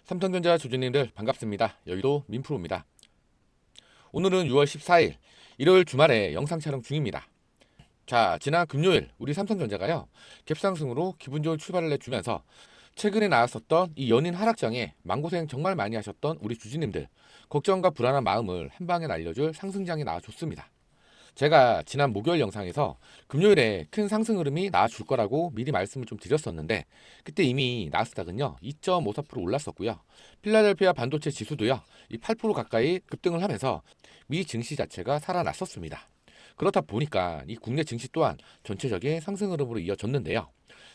삼성전자 주주님들 반갑습니다. 여의도 민프로입니다. 오늘은 6월 14일 일요일 주말에 영상 촬영 중입니다. 자, 지난 금요일 우리 삼성전자가요 갭상승으로 기분 좋은 출발을 내주면서 최근에 나왔었던 이 연인 하락장에 마음고생 정말 많이 하셨던 우리 주주님들 걱정과 불안한 마음을 한 방에 날려줄 상승장이 나와줬습니다. 제가 지난 목요일 영상에서 금요일에 큰 상승 흐름이 나와줄 거라고 미리 말씀을 좀 드렸었는데 그때 이미 나스닥은요 2.54% 올랐었고요. 필라델피아 반도체 지수도요 이 8% 가까이 급등을 하면서 미 증시 자체가 살아났었습니다. 그렇다 보니까 이 국내 증시 또한 전체적인 상승 흐름으로 이어졌는데요.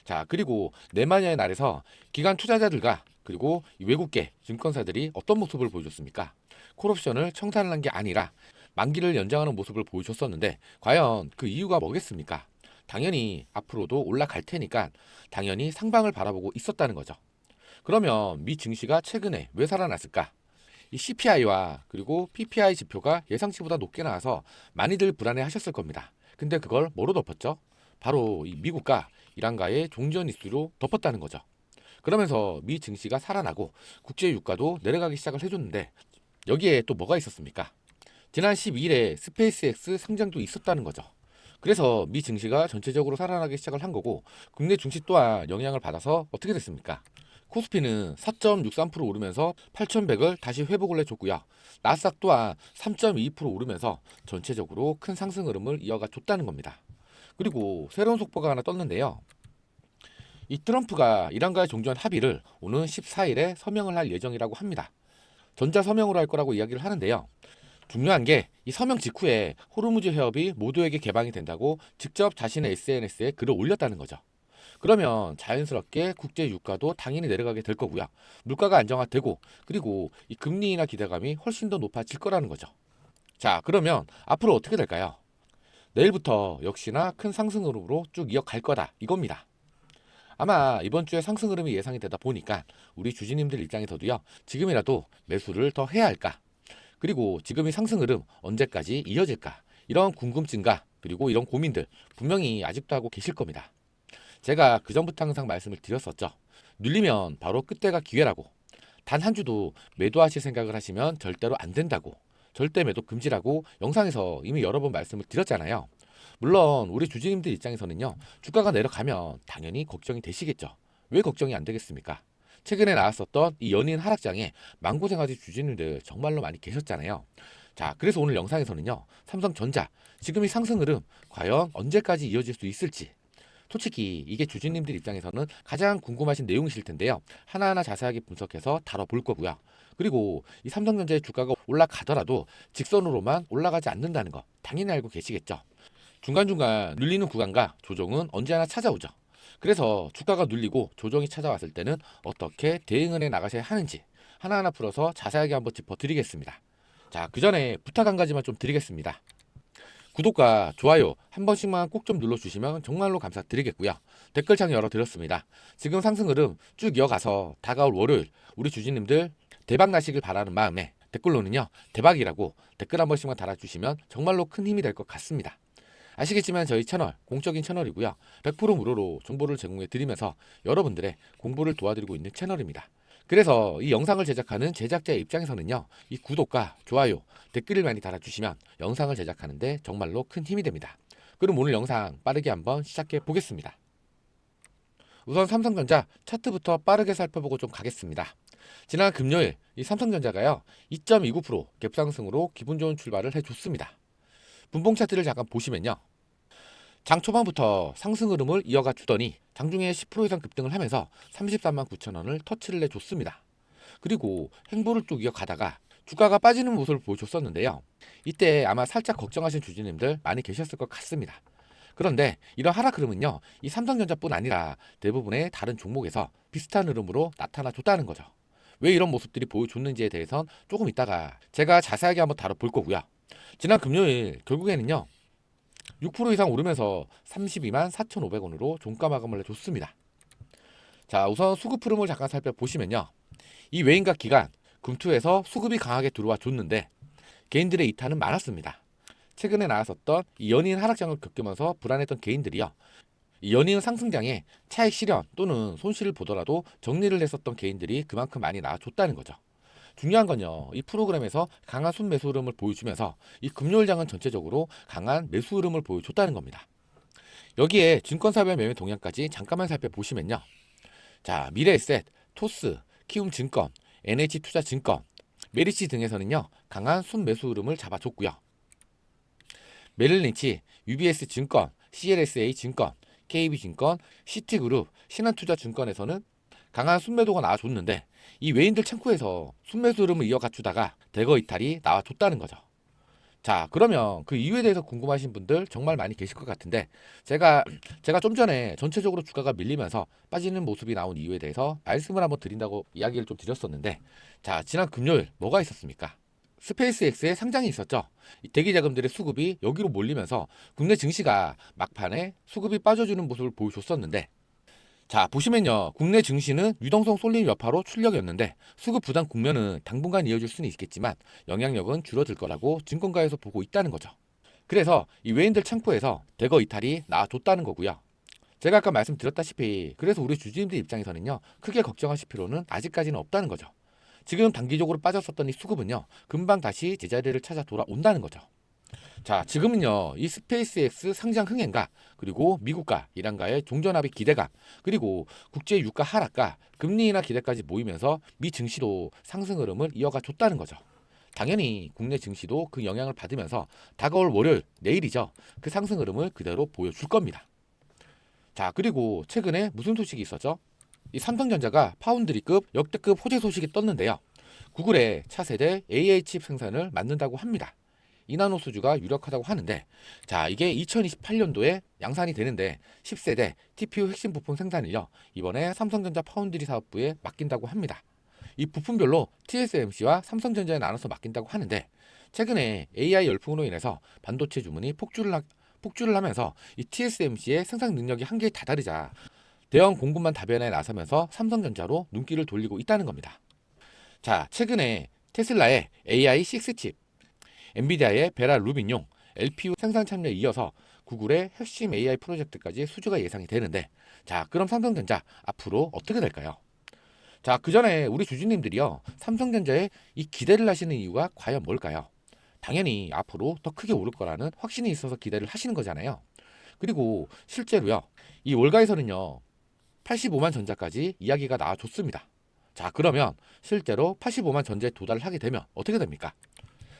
자, 그리고 내마녀의 날에서 기관 투자자들과 그리고 이 외국계 증권사들이 어떤 모습을 보여줬습니까? 콜옵션을 청산을 한 게 아니라 만기를 연장하는 모습을 보여줬었는데 과연 그 이유가 뭐겠습니까? 당연히 앞으로도 올라갈 테니까 당연히 상방을 바라보고 있었다는 거죠. 그러면 미 증시가 최근에 왜 살아났을까? 이 CPI와 그리고 PPI 지표가 예상치보다 높게 나와서 많이들 불안해 하셨을 겁니다. 근데 그걸 뭐로 덮었죠? 바로 이 미국과 이란과의 종전 이슈로 덮었다는 거죠. 그러면서 미 증시가 살아나고 국제 유가도 내려가기 시작을 해줬는데 여기에 또 뭐가 있었습니까? 지난 12일에 스페이스X 상장도 있었다는 거죠. 그래서 미 증시가 전체적으로 살아나기 시작을 한 거고 국내 증시 또한 영향을 받아서 어떻게 됐습니까? 코스피는 4.63% 오르면서 8,100을 다시 회복을 해줬고요. 나스닥 또한 3.2% 오르면서 전체적으로 큰 상승 흐름을 이어가 줬다는 겁니다. 그리고 새로운 속보가 하나 떴는데요. 이 트럼프가 이란과의 종전 합의를 오는 14일에 서명을 할 예정이라고 합니다. 전자 서명으로 할 거라고 이야기를 하는데요. 중요한 게 이 서명 직후에 호르무즈 해협이 모두에게 개방이 된다고 직접 자신의 SNS에 글을 올렸다는 거죠. 그러면 자연스럽게 국제 유가도 당연히 내려가게 될 거고요. 물가가 안정화되고 그리고 이 금리 인하 기대감이 훨씬 더 높아질 거라는 거죠. 자, 그러면 앞으로 어떻게 될까요? 내일부터 역시나 큰 상승 흐름으로 쭉 이어갈 거다 이겁니다. 아마 이번 주에 상승 흐름이 예상이 되다 보니까 우리 주주님들 입장에서도요. 지금이라도 매수를 더 해야 할까? 그리고 지금 이 상승 흐름 언제까지 이어질까? 이런 궁금증과 그리고 이런 고민들 분명히 아직도 하고 계실 겁니다. 제가 그전부터 항상 말씀을 드렸었죠. 눌리면 바로 그때가 기회라고. 단 한 주도 매도하실 생각을 하시면 절대로 안 된다고. 절대 매도 금지라고 영상에서 이미 여러 번 말씀을 드렸잖아요. 물론 우리 주주님들 입장에서는요. 주가가 내려가면 당연히 걱정이 되시겠죠. 왜 걱정이 안 되겠습니까? 최근에 나왔었던 이 연인 하락장에 망고생아지 주주님들 정말로 많이 계셨잖아요. 자, 그래서 오늘 영상에서는요. 삼성전자 지금 이 상승 흐름 과연 언제까지 이어질 수 있을지 솔직히 이게 주주님들 입장에서는 가장 궁금하신 내용이실 텐데요. 하나하나 자세하게 분석해서 다뤄볼 거고요. 그리고 이 삼성전자의 주가가 올라가더라도 직선으로만 올라가지 않는다는 거 당연히 알고 계시겠죠. 중간중간 눌리는 구간과 조정은 언제나 찾아오죠. 그래서 주가가 눌리고 조정이 찾아왔을 때는 어떻게 대응을 해 나가셔야 하는지 하나하나 풀어서 자세하게 한번 짚어드리겠습니다. 자, 그 전에 부탁 한 가지만 좀 드리겠습니다. 구독과 좋아요 한 번씩만 꼭 좀 눌러주시면 정말로 감사드리겠고요. 댓글창 열어드렸습니다. 지금 상승 흐름 쭉 이어가서 다가올 월요일 우리 주주님들 대박 나시길 바라는 마음에 댓글로는요 대박이라고 댓글 한 번씩만 달아주시면 정말로 큰 힘이 될 것 같습니다. 아시겠지만 저희 채널 공적인 채널이고요. 100% 무료로 정보를 제공해 드리면서 여러분들의 공부를 도와드리고 있는 채널입니다. 그래서 이 영상을 제작하는 제작자의 입장에서는요. 이 구독과 좋아요, 댓글을 많이 달아주시면 영상을 제작하는데 정말로 큰 힘이 됩니다. 그럼 오늘 영상 빠르게 한번 시작해 보겠습니다. 우선 삼성전자 차트부터 빠르게 살펴보고 좀 가겠습니다. 지난 금요일 이 삼성전자가요. 2.29% 갭상승으로 기분 좋은 출발을 해줬습니다. 분봉 차트를 잠깐 보시면요. 장 초반부터 상승 흐름을 이어가 주더니 장중에 10% 이상 급등을 하면서 33만 9천 원을 터치를 해줬습니다. 그리고 행보를 쭉 이어가다가 주가가 빠지는 모습을 보여줬었는데요. 이때 아마 살짝 걱정하신 주주님들 많이 계셨을 것 같습니다. 그런데 이런 하락 흐름은요. 이 삼성전자뿐 아니라 대부분의 다른 종목에서 비슷한 흐름으로 나타나 줬다는 거죠. 왜 이런 모습들이 보여줬는지에 대해선 조금 이따가 제가 자세하게 한번 다뤄볼 거고요. 지난 금요일 결국에는요. 6% 이상 오르면서 32만 4,500원으로 종가 마감을 해줬습니다. 자, 우선 수급 흐름을 잠깐 살펴보시면요. 이 외인과 기관, 금투에서 수급이 강하게 들어와 줬는데 개인들의 이탈은 많았습니다. 최근에 나왔었던 이 연인 하락장을 겪으면서 불안했던 개인들이요. 이 연이은 상승장에 차익 실현 또는 손실을 보더라도 정리를 했었던 개인들이 그만큼 많이 나와줬다는 거죠. 중요한 건요, 이 프로그램에서 강한 순매수 흐름을 보여주면서 이 금요일장은 전체적으로 강한 매수 흐름을 보여줬다는 겁니다. 여기에 증권사별 매매 동향까지 잠깐만 살펴보시면요. 자, 미래에셋, 토스, 키움증권, NH투자증권, 메리츠 등에서는요, 강한 순매수 흐름을 잡아줬고요. 메릴린치, UBS증권, CLSA증권, KB증권, 시티그룹, 신한투자증권에서는 강한 순매도가 나와줬는데 이 외인들 창구에서 순매수 흐름을 이어갖추다가 대거 이탈이 나와줬다는 거죠. 자, 그러면 그 이유에 대해서 궁금하신 분들 정말 많이 계실 것 같은데 제가 좀 전에 전체적으로 주가가 밀리면서 빠지는 모습이 나온 이유에 대해서 말씀을 한번 드린다고 이야기를 좀 드렸었는데, 자, 지난 금요일 뭐가 있었습니까? 스페이스X의 상장이 있었죠. 이 대기 자금들의 수급이 여기로 몰리면서 국내 증시가 막판에 수급이 빠져주는 모습을 보여줬었는데, 자, 보시면요, 국내 증시는 유동성 쏠림 여파로 출력이었는데 수급 부담 국면은 당분간 이어질 수는 있겠지만 영향력은 줄어들 거라고 증권가에서 보고 있다는 거죠. 그래서 이 외인들 창구에서 대거 이탈이 나와줬다는 거고요. 제가 아까 말씀드렸다시피 그래서 우리 주주님들 입장에서는요, 크게 걱정하실 필요는 아직까지는 없다는 거죠. 지금 단기적으로 빠졌었던 이 수급은요, 금방 다시 제자리를 찾아 돌아온다는 거죠. 자, 지금은요, 이 스페이스X 상장 흥행과 그리고 미국과 이란과의 종전합의 기대감, 그리고 국제 유가 하락과 금리 인하 기대까지 모이면서 미 증시도 상승 흐름을 이어가 줬다는 거죠. 당연히 국내 증시도 그 영향을 받으면서 다가올 월요일, 내일이죠, 그 상승 흐름을 그대로 보여줄 겁니다. 자, 그리고 최근에 무슨 소식이 있었죠? 이 삼성전자가 파운드리급 역대급 호재 소식이 떴는데요. 구글의 차세대 AI 칩 생산을 맡는다고 합니다. 이나노 수주가 유력하다고 하는데, 자, 이게 2028년도에 양산이 되는데 10세대 TPU 핵심 부품 생산을요, 이번에 삼성전자 파운드리 사업부에 맡긴다고 합니다. 이 부품별로 TSMC와 삼성전자에 나눠서 맡긴다고 하는데, 최근에 AI 열풍으로 인해서 반도체 주문이 폭주를 하면서 이 TSMC의 생산 능력이 한계에 다다르자 대형 공급망 다변에 나서면서 삼성전자로 눈길을 돌리고 있다는 겁니다. 자, 최근에 테슬라의 AI6 칩, 엔비디아의 베라 루빈용 LPU 생산 참여에 이어서 구글의 핵심 AI 프로젝트까지 수주가 예상이 되는데, 자, 그럼 삼성전자 앞으로 어떻게 될까요? 자, 그 전에 우리 주주님들이요, 삼성전자에 이 기대를 하시는 이유가 과연 뭘까요? 당연히 앞으로 더 크게 오를 거라는 확신이 있어서 기대를 하시는 거잖아요. 그리고 실제로요, 이 월가에서는요, 85만 전자까지 이야기가 나와줬습니다. 자, 그러면 실제로 85만 전자에 도달을 하게 되면 어떻게 됩니까?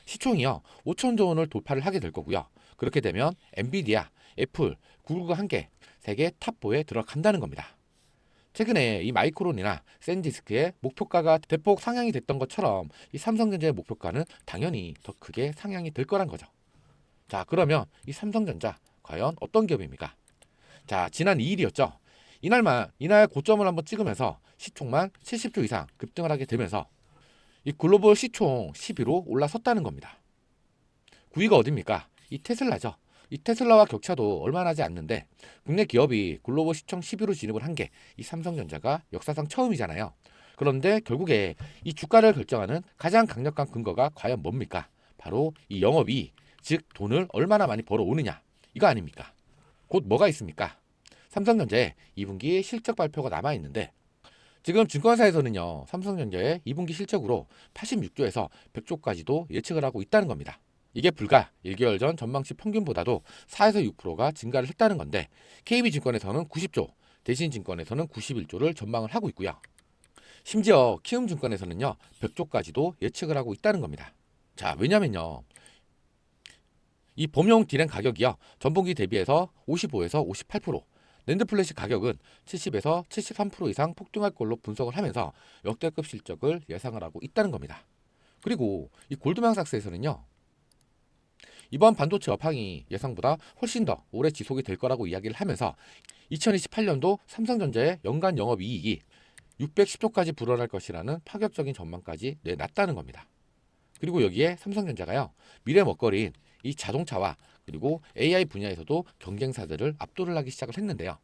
시총이요, 5천조 원을 돌파를 하게 될 거고요. 그렇게 되면 엔비디아, 애플, 구글과 함께 세계 탑4에 들어간다는 겁니다. 최근에 이 마이크론이나 샌디스크의 목표가가 대폭 상향이 됐던 것처럼 이 삼성전자의 목표가는 당연히 더 크게 상향이 될 거란 거죠. 자, 그러면 이 삼성전자 과연 어떤 기업입니까? 자, 지난 2일이었죠. 이날 고점을 한번 찍으면서 시총만 70조 이상 급등을 하게 되면서 이 글로벌 시총 10위로 올라섰다는 겁니다. 9위가 어딥니까? 이 테슬라죠. 이 테슬라와 격차도 얼마 나지 않는데 국내 기업이 글로벌 시총 10위로 진입을 한 게 이 삼성전자가 역사상 처음이잖아요. 그런데 결국에 이 주가를 결정하는 가장 강력한 근거가 과연 뭡니까? 바로 이 영업이익, 즉 돈을 얼마나 많이 벌어오느냐, 이거 아닙니까? 곧 뭐가 있습니까? 삼성전자의 2분기 실적 발표가 남아있는데, 지금 증권사에서는요, 삼성전자의 2분기 실적으로 86조에서 100조까지도 예측을 하고 있다는 겁니다. 이게 불과 1개월 전 전망치 평균보다도 4에서 6%가 증가를 했다는 건데, KB증권에서는 90조, 대신증권에서는 91조를 전망을 하고 있고요. 심지어 키움증권에서는요, 100조까지도 예측을 하고 있다는 겁니다. 자, 왜냐면요, 이 범용 디램 가격이요, 전분기 대비해서 55에서 58%, 낸드 플래시 가격은 70에서 73% 이상 폭등할 걸로 분석을 하면서 역대급 실적을 예상을 하고 있다는 겁니다. 그리고 이 골드만삭스에서는요, 이번 반도체 업황이 예상보다 훨씬 더 오래 지속이 될 거라고 이야기를 하면서 2028년도 삼성전자의 연간 영업이익이 610조까지 불어날 것이라는 파격적인 전망까지 내놨다는 겁니다. 그리고 여기에 삼성전자가요, 미래 먹거리인 이 자동차와 그리고 AI 분야에서도 경쟁사들을 압도를 하기 시작을 했는데요.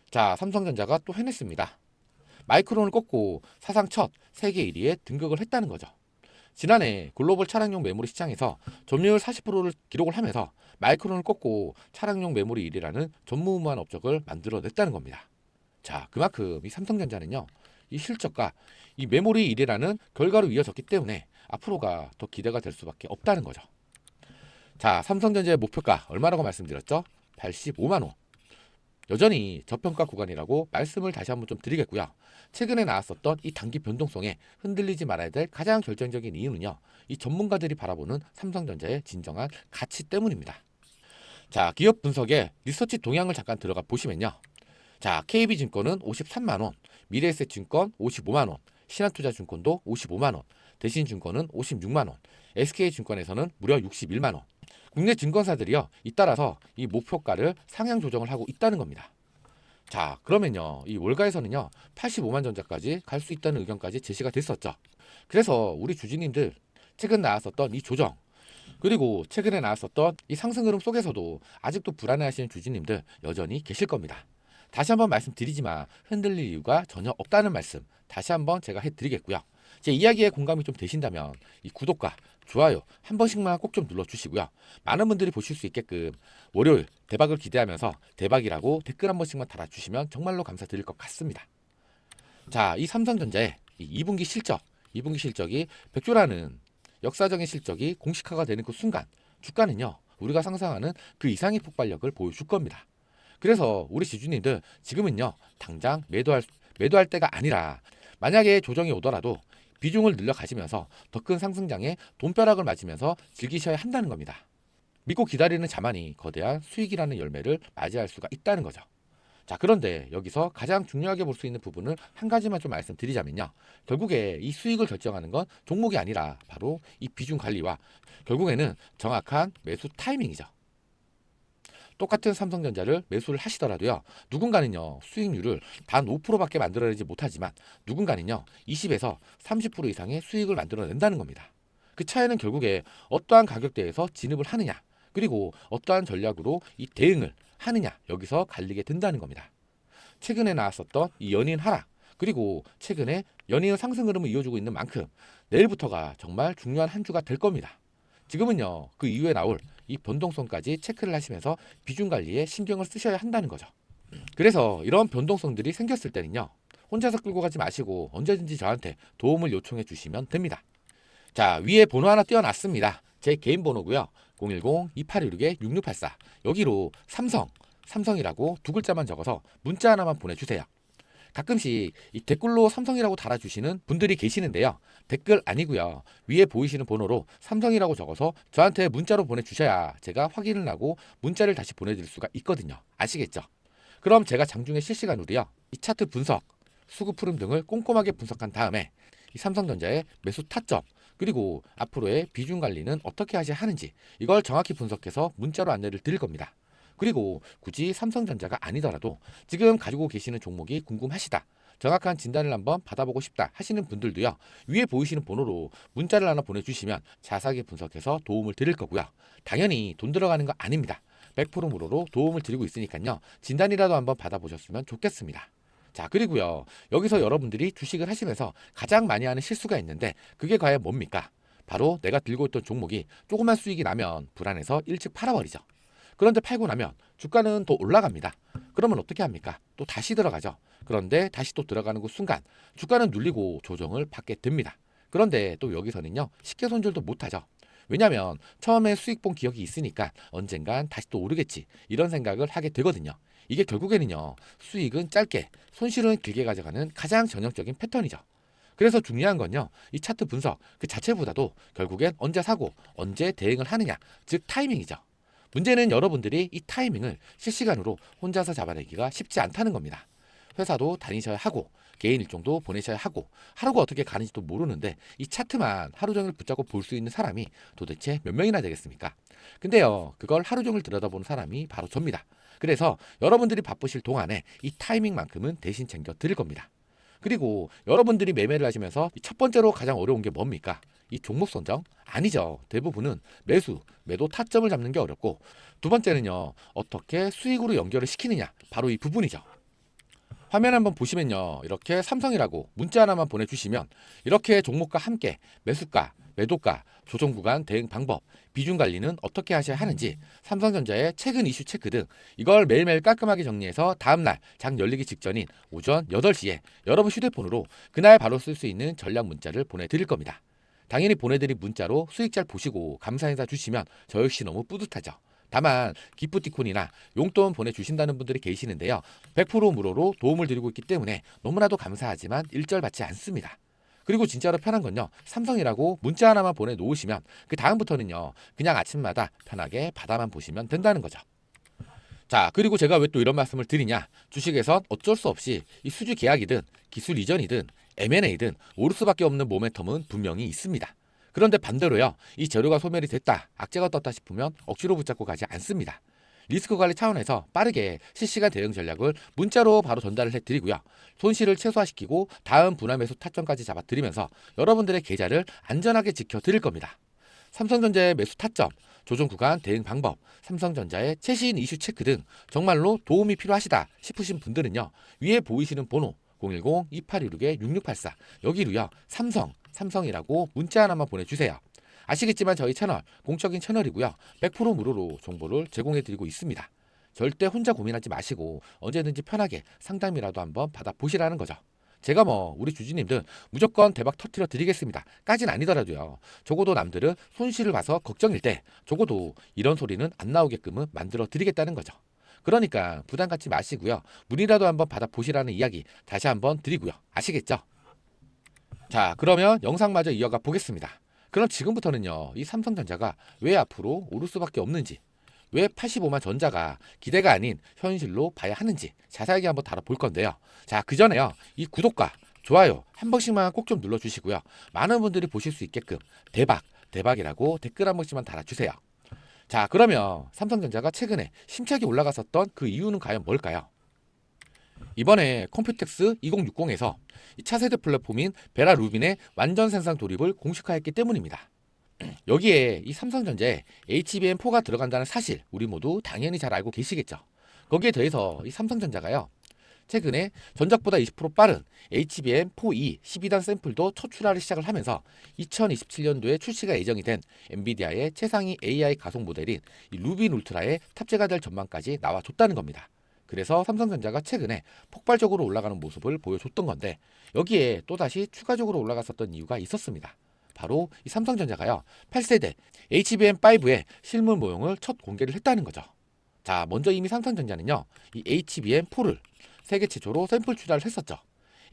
자, 삼성전자가 또 해냈습니다. 마이크론을 꺾고 사상 첫 세계 1위에 등극을 했다는 거죠. 지난해 글로벌 차량용 메모리 시장에서 점유율 40%를 기록을 하면서 마이크론을 꺾고 차량용 메모리 1위라는 전무후무한 업적을 만들어냈다는 겁니다. 자, 그만큼 이 삼성전자는요, 이 실적과 이 메모리 1위라는 결과로 이어졌기 때문에 앞으로가 더 기대가 될 수밖에 없다는 거죠. 자, 삼성전자의 목표가 얼마라고 말씀드렸죠? 85만 원. 여전히 저평가 구간이라고 말씀을 다시 한번 좀 드리겠고요. 최근에 나왔었던 이 단기 변동성에 흔들리지 말아야 될 가장 결정적인 이유는요, 이 전문가들이 바라보는 삼성전자의 진정한 가치 때문입니다. 자, 기업 분석에 리서치 동향을 잠깐 들어가 보시면요. 자, KB증권은 53만 원, 미래에셋증권 55만 원, 신한투자증권도 55만 원, 대신증권은 56만 원, SK증권에서는 무려 61만 원. 국내 증권사들이요, 잇따라서 이 목표가를 상향 조정을 하고 있다는 겁니다. 자, 그러면요, 이 월가에서는요, 85만 전자까지 갈 수 있다는 의견까지 제시가 됐었죠. 그래서 우리 주주님들 최근 나왔었던 이 조정, 그리고 최근에 나왔었던 이 상승 흐름 속에서도 아직도 불안해하시는 주주님들 여전히 계실 겁니다. 다시 한번 말씀드리지만 흔들릴 이유가 전혀 없다는 말씀 다시 한번 제가 해드리겠고요. 제 이야기에 공감이 좀 되신다면 이 구독과 좋아요 한 번씩만 꼭 좀 눌러주시고요. 많은 분들이 보실 수 있게끔 월요일 대박을 기대하면서 대박이라고 댓글 한 번씩만 달아주시면 정말로 감사드릴 것 같습니다. 자, 이 삼성전자의 이 2분기 실적, 2분기 실적이 100조라는 역사적인 실적이 공식화가 되는 그 순간 주가는요, 우리가 상상하는 그 이상의 폭발력을 보여줄 겁니다. 그래서 우리 지주님들 지금은요, 당장 매도할 때가 아니라 만약에 조정이 오더라도 비중을 늘려 가지면서 더 큰 상승장에 돈벼락을 맞으면서 즐기셔야 한다는 겁니다. 믿고 기다리는 자만이 거대한 수익이라는 열매를 맞이할 수가 있다는 거죠. 자, 그런데 여기서 가장 중요하게 볼 수 있는 부분을 한 가지만 좀 말씀드리자면요. 결국에 이 수익을 결정하는 건 종목이 아니라 바로 이 비중 관리와 결국에는 정확한 매수 타이밍이죠. 똑같은 삼성전자를 매수를 하시더라도요, 누군가는요, 수익률을 단 5%밖에 만들어내지 못하지만 누군가는요, 20에서 30% 이상의 수익을 만들어낸다는 겁니다. 그 차이는 결국에 어떠한 가격대에서 진입을 하느냐, 그리고 어떠한 전략으로 이 대응을 하느냐, 여기서 갈리게 된다는 겁니다. 최근에 나왔었던 이 연이은 하락, 그리고 최근에 연이은 상승 흐름을 이어주고 있는 만큼 내일부터가 정말 중요한 한 주가 될 겁니다. 지금은요, 그 이후에 나올 이 변동성까지 체크를 하시면서 비중 관리에 신경을 쓰셔야 한다는 거죠. 그래서 이런 변동성들이 생겼을 때는요, 혼자서 끌고 가지 마시고 언제든지 저한테 도움을 요청해 주시면 됩니다. 자, 위에 번호 하나 띄워놨습니다. 제 개인 번호고요. 010-2816-6684. 여기로 삼성이라고 두 글자만 적어서 문자 하나만 보내주세요. 가끔씩 이 댓글로 삼성이라고 달아주시는 분들이 계시는데요. 댓글 아니고요. 위에 보이시는 번호로 삼성이라고 적어서 저한테 문자로 보내주셔야 제가 확인을 하고 문자를 다시 보내드릴 수가 있거든요. 아시겠죠? 그럼 제가 장중에 실시간으로요, 이 차트 분석, 수급 흐름 등을 꼼꼼하게 분석한 다음에 이 삼성전자의 매수 타점, 그리고 앞으로의 비중 관리는 어떻게 하셔야 하는지 이걸 정확히 분석해서 문자로 안내를 드릴 겁니다. 그리고 굳이 삼성전자가 아니더라도 지금 가지고 계시는 종목이 궁금하시다, 정확한 진단을 한번 받아보고 싶다 하시는 분들도요, 위에 보이시는 번호로 문자를 하나 보내주시면 자세하게 분석해서 도움을 드릴 거고요. 당연히 돈 들어가는 거 아닙니다. 100% 무료로 도움을 드리고 있으니까요, 진단이라도 한번 받아보셨으면 좋겠습니다. 자, 그리고요, 여기서 여러분들이 주식을 하시면서 가장 많이 하는 실수가 있는데 그게 과연 뭡니까? 바로 내가 들고 있던 종목이 조그만 수익이 나면 불안해서 일찍 팔아버리죠. 그런데 팔고 나면 주가는 또 올라갑니다. 그러면 어떻게 합니까? 또 다시 들어가죠. 그런데 다시 또 들어가는 그 순간 주가는 눌리고 조정을 받게 됩니다. 그런데 또 여기서는요, 쉽게 손절도 못하죠. 왜냐하면 처음에 수익 본 기억이 있으니까 언젠간 다시 또 오르겠지, 이런 생각을 하게 되거든요. 이게 결국에는요, 수익은 짧게 손실은 길게 가져가는 가장 전형적인 패턴이죠. 그래서 중요한 건요, 이 차트 분석 그 자체보다도 결국엔 언제 사고 언제 대응을 하느냐, 즉 타이밍이죠. 문제는 여러분들이 이 타이밍을 실시간으로 혼자서 잡아내기가 쉽지 않다는 겁니다. 회사도 다니셔야 하고 개인 일정도 보내셔야 하고 하루가 어떻게 가는지도 모르는데 이 차트만 하루 종일 붙잡고 볼 수 있는 사람이 도대체 몇 명이나 되겠습니까? 근데요, 그걸 하루 종일 들여다보는 사람이 바로 접니다. 그래서 여러분들이 바쁘실 동안에 이 타이밍만큼은 대신 챙겨 드릴 겁니다. 그리고 여러분들이 매매를 하시면서 첫 번째로 가장 어려운 게 뭡니까? 이 종목 선정? 아니죠. 대부분은 매도 타점을 잡는 게 어렵고, 두 번째는요, 어떻게 수익으로 연결을 시키느냐, 바로 이 부분이죠. 화면 한번 보시면요. 이렇게 삼성이라고 문자 하나만 보내주시면 이렇게 종목과 함께 매수가, 매도가, 조정 구간 대응 방법, 비중 관리는 어떻게 하셔야 하는지 삼성전자의 최근 이슈 체크 등 이걸 매일매일 깔끔하게 정리해서 다음날 장 열리기 직전인 오전 8시에 여러분 휴대폰으로 그날 바로 쓸 수 있는 전략 문자를 보내드릴 겁니다. 당연히 보내드린 문자로 수익 잘 보시고 감사 인사 주시면 저 역시 너무 뿌듯하죠. 다만 기프티콘이나 용돈 보내주신다는 분들이 계시는데요. 100% 무료로 도움을 드리고 있기 때문에 너무나도 감사하지만 일절 받지 않습니다. 그리고 진짜로 편한 건요. 삼성이라고 문자 하나만 보내놓으시면 그 다음부터는요. 그냥 아침마다 편하게 받아만 보시면 된다는 거죠. 자, 그리고 제가 왜 또 이런 말씀을 드리냐. 주식에선 어쩔 수 없이 이 수주 계약이든 기술 이전이든 M&A든 오를 수밖에 없는 모멘텀은 분명히 있습니다. 그런데 반대로요. 이 재료가 소멸이 됐다, 악재가 떴다 싶으면 억지로 붙잡고 가지 않습니다. 리스크 관리 차원에서 빠르게 실시간 대응 전략을 문자로 바로 전달을 해드리고요. 손실을 최소화시키고 다음 분할 매수 타점까지 잡아드리면서 여러분들의 계좌를 안전하게 지켜드릴 겁니다. 삼성전자의 매수 타점, 조정 구간 대응 방법, 삼성전자의 최신 이슈 체크 등 정말로 도움이 필요하시다 싶으신 분들은요. 위에 보이시는 번호 010-2816-6684 여기로요. 삼성이라고 문자 하나만 보내주세요. 아시겠지만 저희 채널 공적인 채널이고요. 100% 무료로 정보를 제공해드리고 있습니다. 절대 혼자 고민하지 마시고 언제든지 편하게 상담이라도 한번 받아보시라는 거죠. 제가 우리 주주님들 무조건 대박 터트려 드리겠습니다 까진 아니더라도요. 적어도 남들은 손실을 봐서 걱정일 때 적어도 이런 소리는 안 나오게끔은 만들어 드리겠다는 거죠. 그러니까 부담 갖지 마시고요. 문의라도 한번 받아보시라는 이야기 다시 한번 드리고요. 아시겠죠? 자, 그러면 영상마저 이어가 보겠습니다. 그럼 지금부터는요. 이 삼성전자가 왜 앞으로 오를 수밖에 없는지, 왜 85만 전자가 기대가 아닌 현실로 봐야 하는지 자세하게 한번 다뤄볼 건데요. 자, 그 전에요. 이 구독과 좋아요 한 번씩만 꼭 좀 눌러주시고요. 많은 분들이 보실 수 있게끔 대박이라고 댓글 한 번씩만 달아주세요. 자, 그러면 삼성전자가 최근에 심차게 올라갔었던 그 이유는 과연 뭘까요? 이번에 컴퓨텍스 2060에서 차세대 플랫폼인 베라 루빈의 완전 생산 돌입을 공식화했기 때문입니다. 여기에 이 삼성전자에 HBM4가 들어간다는 사실 우리 모두 당연히 잘 알고 계시겠죠. 거기에 더해서 이 삼성전자가요. 최근에 전작보다 20% 빠른 HBM4E 12단 샘플도 첫 출하를 시작을 하면서 2027년도에 출시가 예정이 된 엔비디아의 최상위 AI 가속 모델인 이 루빈 울트라에 탑재가 될 전망까지 나와줬다는 겁니다. 그래서 삼성전자가 최근에 폭발적으로 올라가는 모습을 보여줬던 건데 여기에 또다시 추가적으로 올라갔었던 이유가 있었습니다. 바로 이 삼성전자가요 8세대 HBM5의 실물 모형을 첫 공개를 했다는 거죠. 자, 먼저 이미 삼성전자는요 이 HBM4를 세계 최초로 샘플 출하를 했었죠.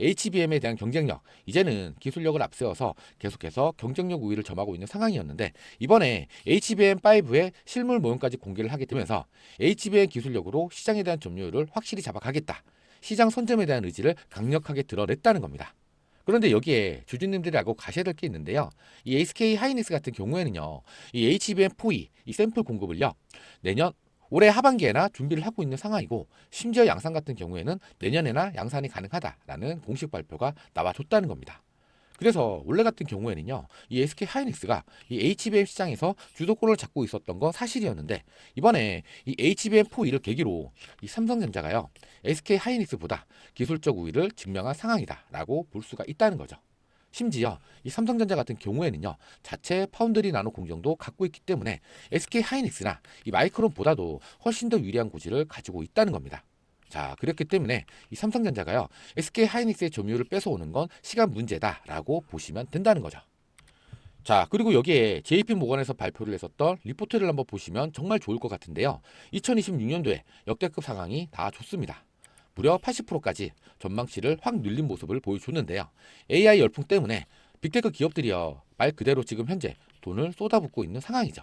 HBM에 대한 경쟁력, 이제는 기술력을 앞세워서 계속해서 경쟁력 우위를 점하고 있는 상황이었는데 이번에 HBM5의 실물 모형까지 공개를 하게 되면서 HBM 기술력으로 시장에 대한 점유율을 확실히 잡아가겠다. 시장 선점에 대한 의지를 강력하게 드러냈다는 겁니다. 그런데 여기에 주주님들이 알고 가셔야 될 게 있는데요. 이 SK 하이닉스 같은 경우에는요. 이 HBM4E 이 샘플 공급을요. 올해 하반기에나 준비를 하고 있는 상황이고 심지어 양산 같은 경우에는 내년에나 양산이 가능하다라는 공식 발표가 나와줬다는 겁니다. 그래서 원래 같은 경우에는요. 이 SK 하이닉스가 이 HBM 시장에서 주도권을 잡고 있었던 건 사실이었는데 이번에 이 HBM4E를 계기로 이 삼성전자가요. SK 하이닉스보다 기술적 우위를 증명한 상황이다라고 볼 수가 있다는 거죠. 심지어 이 삼성전자 같은 경우에는요. 자체 파운드리 나노 공정도 갖고 있기 때문에 SK 하이닉스나 이 마이크론보다도 훨씬 더 유리한 고지를 가지고 있다는 겁니다. 자, 그렇기 때문에 이 삼성전자가요. SK 하이닉스의 점유율을 뺏어오는 건 시간 문제다라고 보시면 된다는 거죠. 자, 그리고 여기에 JP 모건에서 발표를 했었던 리포트를 한번 보시면 정말 좋을 것 같은데요. 2026년도에 역대급 상황이 다 좋습니다. 무려 80%까지 전망치를 확 늘린 모습을 보여줬는데요. AI 열풍 때문에 빅테크 기업들이요. 말 그대로 지금 현재 돈을 쏟아붓고 있는 상황이죠.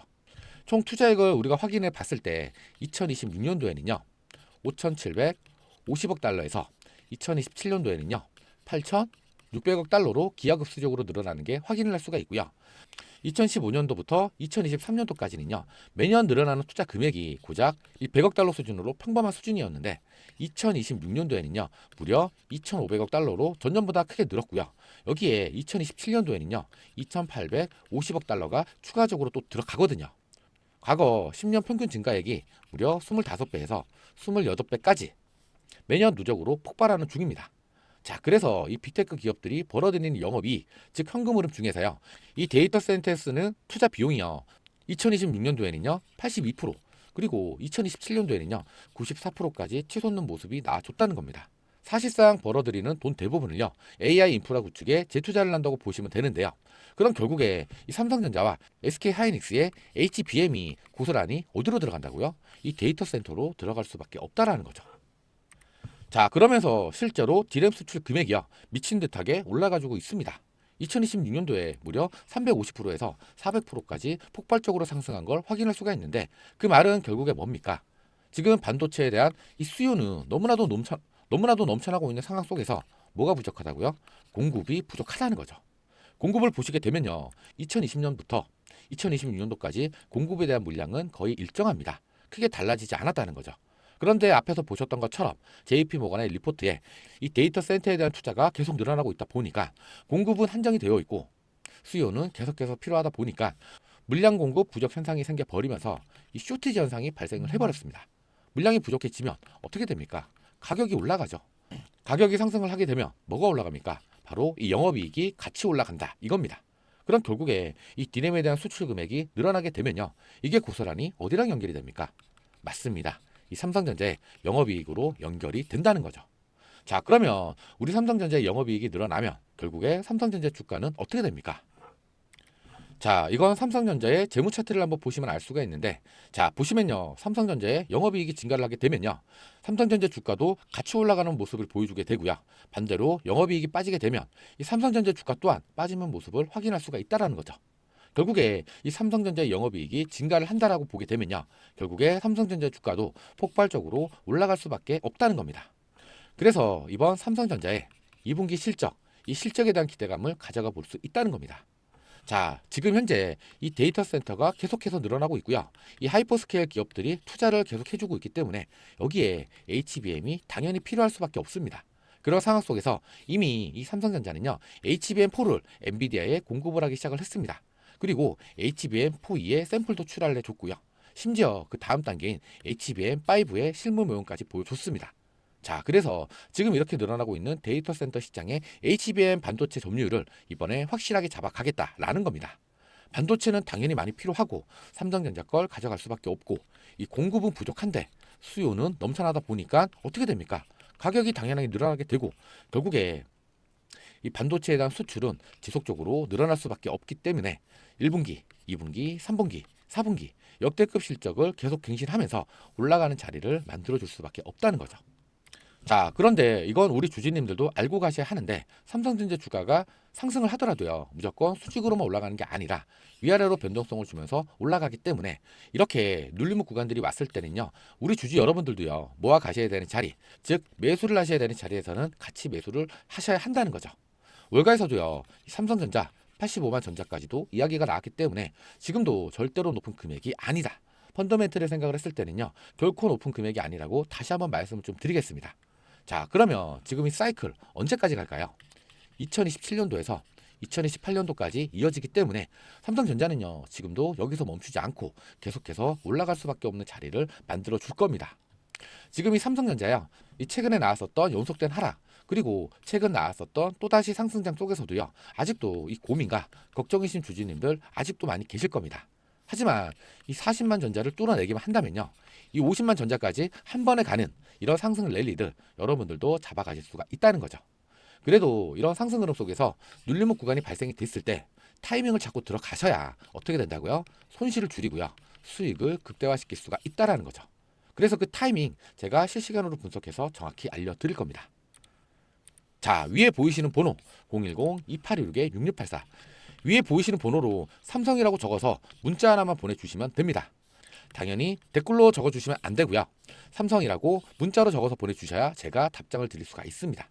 총 투자액을 우리가 확인해 봤을 때 2026년도에는요. 5,750억 달러에서 2027년도에는요. 8,600억 달러로 기하급수적으로 늘어나는 게 확인을 할 수가 있고요. 2015년도부터 2023년도까지는요. 매년 늘어나는 투자 금액이 고작 100억 달러 수준으로 평범한 수준이었는데 2026년도에는요. 무려 2,500억 달러로 전년보다 크게 늘었고요. 여기에 2027년도에는요. 2,850억 달러가 추가적으로 또 들어가거든요. 과거 10년 평균 증가액이 무려 25배에서 28배까지 매년 누적으로 폭발하는 중입니다. 자, 그래서 이 빅테크 기업들이 벌어들이는 영업이익, 즉 현금 흐름 중에서요. 이 데이터 센터에 쓰는 투자 비용이요. 2026년도에는요. 82%, 그리고 2027년도에는요. 94%까지 치솟는 모습이 나와줬다는 겁니다. 사실상 벌어들이는 돈 대부분을요. AI 인프라 구축에 재투자를 한다고 보시면 되는데요. 그럼 결국에 이 삼성전자와 SK하이닉스의 HBM이 고스란히 어디로 들어간다고요? 이 데이터 센터로 들어갈 수밖에 없다라는 거죠. 자, 그러면서 실제로 디램 수출 금액이요. 미친 듯하게 올라가지고 있습니다. 2026년도에 무려 350%에서 400%까지 폭발적으로 상승한 걸 확인할 수가 있는데, 그 말은 결국에 뭡니까? 지금 반도체에 대한 이 수요는 너무나도 넘쳐나고 있는 상황 속에서 뭐가 부족하다고요? 공급이 부족하다는 거죠. 공급을 보시게 되면요. 2020년부터 2026년도까지 공급에 대한 물량은 거의 일정합니다. 크게 달라지지 않았다는 거죠. 그런데 앞에서 보셨던 것처럼 JP모건의 리포트에 이 데이터 센터에 대한 투자가 계속 늘어나고 있다 보니까 공급은 한정이 되어 있고 수요는 계속해서 필요하다 보니까 물량 공급 부족 현상이 생겨버리면서 이 쇼티지 현상이 발생을 해버렸습니다. 물량이 부족해지면 어떻게 됩니까? 가격이 올라가죠. 가격이 상승을 하게 되면 뭐가 올라갑니까? 바로 이 영업이익이 같이 올라간다 이겁니다. 그럼 결국에 이 디램에 대한 수출 금액이 늘어나게 되면요. 이게 고스란히 어디랑 연결이 됩니까? 맞습니다. 이 삼성전자의 영업이익으로 연결이 된다는 거죠. 자, 그러면 우리 삼성전자의 영업이익이 늘어나면 결국에 삼성전자 주가는 어떻게 됩니까? 자, 이건 삼성전자의 재무 차트를 한번 보시면 알 수가 있는데, 자, 보시면요. 삼성전자의 영업이익이 증가를 하게 되면요. 삼성전자 주가도 같이 올라가는 모습을 보여주게 되고요. 반대로 영업이익이 빠지게 되면 이 삼성전자 주가 또한 빠지는 모습을 확인할 수가 있다는 거죠. 결국에 이 삼성전자의 영업이익이 증가를 한다라고 보게 되면요. 결국에 삼성전자 주가도 폭발적으로 올라갈 수밖에 없다는 겁니다. 그래서 이번 삼성전자의 2분기 실적, 이 실적에 대한 기대감을 가져가 볼 수 있다는 겁니다. 자, 지금 현재 이 데이터 센터가 계속해서 늘어나고 있고요. 이 하이퍼스케일 기업들이 투자를 계속 해주고 있기 때문에 여기에 HBM이 당연히 필요할 수밖에 없습니다. 그런 상황 속에서 이미 이 삼성전자는요, HBM4를 엔비디아에 공급을 하기 시작을 했습니다. 그리고 HBM4E의 샘플도 출하를 해줬고요. 심지어 그 다음 단계인 HBM5의 실무 모형까지 보여줬습니다. 자, 그래서 지금 이렇게 늘어나고 있는 데이터 센터 시장의 HBM 반도체 점유율을 이번에 확실하게 잡아가겠다라는 겁니다. 반도체는 당연히 많이 필요하고 삼성전자 걸 가져갈 수밖에 없고 이 공급은 부족한데 수요는 넘쳐나다 보니까 어떻게 됩니까? 가격이 당연하게 늘어나게 되고 결국에 이 반도체에 대한 수출은 지속적으로 늘어날 수밖에 없기 때문에 1분기, 2분기, 3분기, 4분기 역대급 실적을 계속 갱신하면서 올라가는 자리를 만들어줄 수밖에 없다는 거죠. 자, 그런데 이건 우리 주주님들도 알고 가셔야 하는데 삼성전자 주가가 상승을 하더라도요. 무조건 수직으로만 올라가는 게 아니라 위아래로 변동성을 주면서 올라가기 때문에 이렇게 눌림목 구간들이 왔을 때는요. 우리 주주 여러분들도요. 모아 가셔야 되는 자리, 즉 매수를 하셔야 되는 자리에서는 같이 매수를 하셔야 한다는 거죠. 월가에서도요. 삼성전자 85만 전자까지도 이야기가 나왔기 때문에 지금도 절대로 높은 금액이 아니다. 펀더멘틀을 생각을 했을 때는요. 결코 높은 금액이 아니라고 다시 한번 말씀을 좀 드리겠습니다. 자, 그러면 지금 이 사이클 언제까지 갈까요? 2027년도에서 2028년도까지 이어지기 때문에 삼성전자는요. 지금도 여기서 멈추지 않고 계속해서 올라갈 수밖에 없는 자리를 만들어 줄 겁니다. 지금 이 삼성전자요. 이 최근에 나왔었던 연속된 하락, 그리고 최근 나왔었던 또다시 상승장 속에서도요. 아직도 이 고민과 걱정이신 주주님들 아직도 많이 계실 겁니다. 하지만 이 40만 전자를 뚫어내기만 한다면요. 이 50만 전자까지 한 번에 가는 이런 상승 랠리들 여러분들도 잡아가실 수가 있다는 거죠. 그래도 이런 상승 흐름 속에서 눌림목 구간이 발생이 됐을 때 타이밍을 잡고 들어가셔야 어떻게 된다고요? 손실을 줄이고요. 수익을 극대화시킬 수가 있다는 거죠. 그래서 그 타이밍 제가 실시간으로 분석해서 정확히 알려드릴 겁니다. 자, 위에 보이시는 번호 010-2816-6684 위에 보이시는 번호로 삼성이라고 적어서 문자 하나만 보내주시면 됩니다. 당연히 댓글로 적어주시면 안 되고요. 삼성이라고 문자로 적어서 보내주셔야 제가 답장을 드릴 수가 있습니다.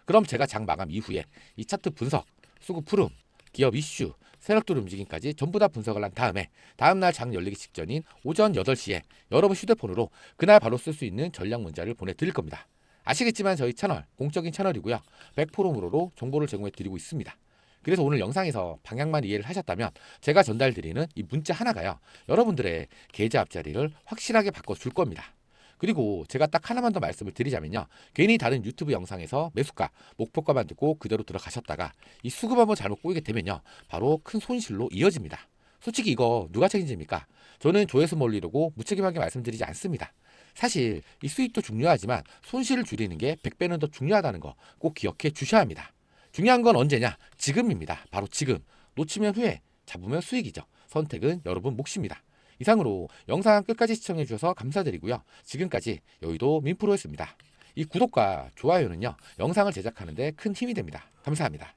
그럼 제가 장 마감 이후에 이 차트 분석, 수급 흐름, 기업 이슈, 세력들 움직임까지 전부 다 분석을 한 다음에 다음날 장 열리기 직전인 오전 8시에 여러분 휴대폰으로 그날 바로 쓸 수 있는 전략 문자를 보내드릴 겁니다. 아시겠지만 저희 채널 공적인 채널이고요. 100% 무료로 정보를 제공해 드리고 있습니다. 그래서 오늘 영상에서 방향만 이해를 하셨다면 제가 전달드리는 이 문자 하나가요. 여러분들의 계좌 앞자리를 확실하게 바꿔줄 겁니다. 그리고 제가 딱 하나만 더 말씀을 드리자면요. 괜히 다른 유튜브 영상에서 매수가, 목표가만 듣고 그대로 들어가셨다가 이 수급 한번 잘못 꼬이게 되면요. 바로 큰 손실로 이어집니다. 솔직히 이거 누가 책임집니까? 저는 조회수 몰리려고 무책임하게 말씀드리지 않습니다. 사실 이 수익도 중요하지만 손실을 줄이는 게 100배는 더 중요하다는 거 꼭 기억해 주셔야 합니다. 중요한 건 언제냐? 지금입니다. 바로 지금. 놓치면 후회, 잡으면 수익이죠. 선택은 여러분 몫입니다. 이상으로 영상 끝까지 시청해 주셔서 감사드리고요. 지금까지 여의도 민프로였습니다. 이 구독과 좋아요는요, 영상을 제작하는 데 큰 힘이 됩니다. 감사합니다.